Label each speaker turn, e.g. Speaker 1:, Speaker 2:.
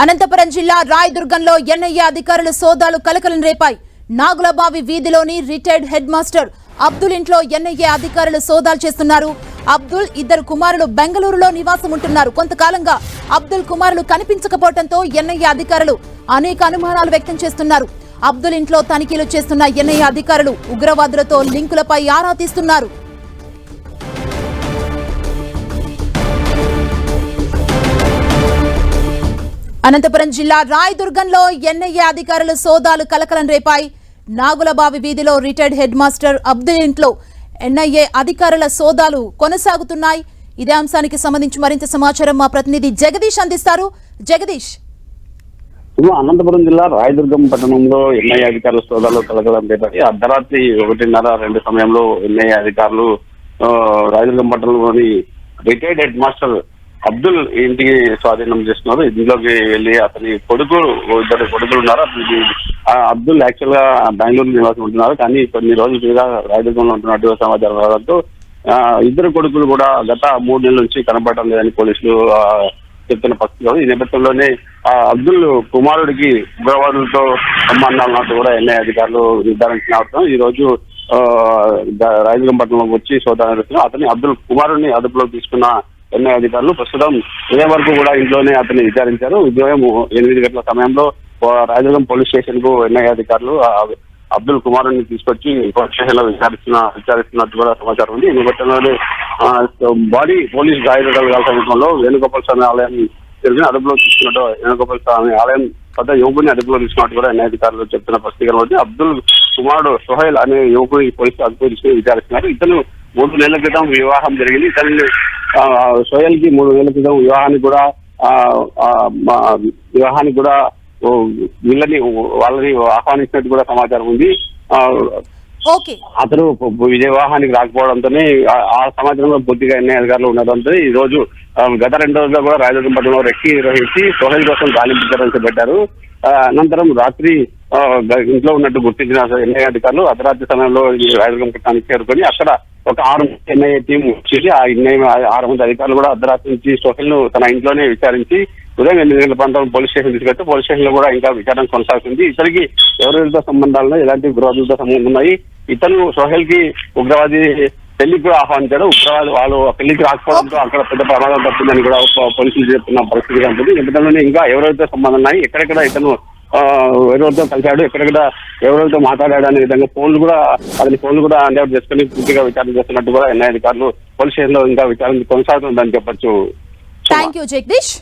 Speaker 1: అనంతపురం జిల్లా రాయదుర్గంలో ఎన్ఐఏ అధికారుల సోదాలు కలకలం రేపాయి. నాగులబావి వీధిలోని రిటైర్డ్ హెడ్ మాస్టర్ అబ్దుల్ ఇంట్లో ఎన్ఐఏ అధికారులు సోదాలు చేస్తున్నారు. అబ్దుల్ ఇద్దరు కుమారులు బెంగళూరులో నివాసం ఉంటున్నారు. కొంతకాలంగా అబ్దుల్ కుమారులు కనిపించకపోవడంతో ఎన్ఐఏ అధికారులు అనేక అనుమానాలు వ్యక్తం చేస్తున్నారు. అబ్దుల్ ఇంట్లో తనిఖీలు చేస్తున్న ఎన్ఐఏ అధికారులు ఉగ్రవాదులతో లింకులపై ఆరా తీస్తున్నారు. అనంతపురం జిల్లా రాయదుర్గంలో ఎన్ఐఏ అధికారుల సోదాలు కలకలం రేపాయి. నాగులబావి వీధిలో రిటైర్డ్ హెడ్ మాస్టర్ అబ్దుల్ ఇంట్లో ఎన్ఐఏ అధికారుల సోదాలు కొనసాగుతున్నాయి. ఇదే అంశానికి సంబంధించి మరింత సమాచారం మా ప్రతినిధి జగదీష్ అందిస్తారు. జగదీష్,
Speaker 2: అనంతపురం జిల్లా రాయదుర్గం పట్టణంలో ఎన్ఐఏ అధికారుల సోదాలు కలకలం రేపాయి. అర్ధరాత్రి 1:30-2 సమయంలో ఎన్ఐఏ అధికారులు రాయదుర్గం పట్టణంలోని రిటైర్డ్ హెడ్ మాస్టర్ అబ్దుల్ ఇంటికి స్వాధీనం చేస్తున్నారు. ఇంట్లోకి వెళ్లి అతని ఇద్దరు కొడుకులు ఉన్నారు. అబ్దుల్ యాక్చువల్ గా బెంగళూరు నివాసం ఉంటున్నారు, కానీ కొన్ని రోజులుగా రాయదుర్గంలో ఉంటున్నట్టు సమాచారం రావడంతో ఇద్దరు కొడుకులు కూడా గత 3 నెలల నుంచి కనపడటం లేదని పోలీసులు చెప్తున్న పరిస్థితి. ఈ నేపథ్యంలోనే అబ్దుల్ కుమారుడికి ఉగ్రవాదులతో సంబంధాలు ఉన్నట్టు కూడా ఎన్ఐఏ అధికారులు నిర్ధారించిన అవసరం ఈ రోజు రాయదుర్గం పట్టణంలోకి వచ్చి సోదాలు నిర్వహిస్తున్నారు. అతని అబ్దుల్ కుమారుడిని అదుపులోకి తీసుకున్న ఎన్ఐఏ అధికారులు ప్రస్తుతం ఉదయం వరకు కూడా ఇంట్లోనే అతన్ని విచారించారు. ఉదయం 8 గంటల సమయంలో రాయదుర్గం పోలీస్ స్టేషన్ కు ఎన్ఐఏ అధికారులు అబ్దుల్ కుమారుని తీసుకొచ్చి పోలీస్ స్టేషన్ లో విచారిస్తున్నట్టు కూడా సమాచారం ఉంది. ఈ నేపథ్యంలోనే బాడీ పోలీస్ గాయపడాల సమీపంలో వేణుగోపాల స్వామి ఆలయం తిరిగి అదుపులో తీసుకున్నట్టు వేణుగోపాల స్వామి ఆలయం వద్ద యువకుని అదుపులో తీసుకున్నట్టు కూడా ఎన్ఐఏ అధికారులు చెప్తున్న పరిస్థితి కనబడుతుంది. అబ్దుల్ కుమారుడు సోహైల్ అనే యువకుని పోలీసులు అదుపులో తీసుకుని విచారిస్తున్నారు. ఇతను 3 నెలల క్రితం వివాహం జరిగింది. ఇతను సోహైల్ కి 3 నెలల క్రితం వివాహానికి కూడా వాళ్ళని ఆహ్వానించినట్టు కూడా సమాచారం ఉంది. అతను వివాహానికి రాకపోవడంతోనే ఆ సమాచారంలో పూర్తిగా ఎన్ఐఏ అధికారులు ఉండడంతో ఈ రోజు గత 2 రోజుల్లో కూడా రాయదుర్గం పట్టణంలో రెక్కి నిర్వహించి సోహైల్ కోసం గాలింపు పెట్టారు. అనంతరం రాత్రి ఇంట్లో ఉన్నట్టు గుర్తించిన ఎన్ఐఏ అధికారులు అర్ధరాత్రి సమయంలో రాయదుర్గం పట్టణానికి చేరుకొని అక్కడ ఒక 6 మంది ఎన్ఐఏ టీం వచ్చేసి ఆ 6 మంది అధికారులు కూడా అర్ధరాత్రి నుంచి సోహైల్ ను తన ఇంట్లోనే విచారించి ఉదయం 8 గంటల ప్రాంతం పోలీస్ స్టేషన్ తీసుకెళ్తే పోలీస్ స్టేషన్ లో కూడా ఇంకా విచారణ కొనసాగుతుంది. ఇతనికి ఎవరెవరితో సంబంధాలు ఎలాంటి ఉగ్రవాదులతో సంబంధం ఉన్నాయి, ఇతను సోహైల్ కి ఉగ్రవాది పెళ్లికి కూడా ఆహ్వానించాడు. ఉగ్రవాది వాళ్ళు పెళ్లికి రాకపోవడంతో అక్కడ పెద్ద ప్రమాదం తప్పిందని కూడా పోలీసులు చెప్తున్న పరిస్థితి ఉంటుంది. ఎందుకంటే ఇంకా ఎవరెవరితో సంబంధం ఉన్నాయి, ఎక్కడెక్కడ ఇతను ఎవరెవరితో కలిశాడు, ఎక్కడెక్కడ ఎవరెవరితో మాట్లాడాడు అనే విధంగా అతని ఫోన్లు కూడా హ్యాండ్ చేసుకుని పూర్తిగా విచారణ చేస్తున్నట్టు కూడా ఎన్ఐఏ అధికారులు పోలీస్ స్టేషన్ లో ఇంకా విచారణ కొనసాగుతుందని చెప్పొచ్చు.
Speaker 1: థాంక్యూ జగదీష్.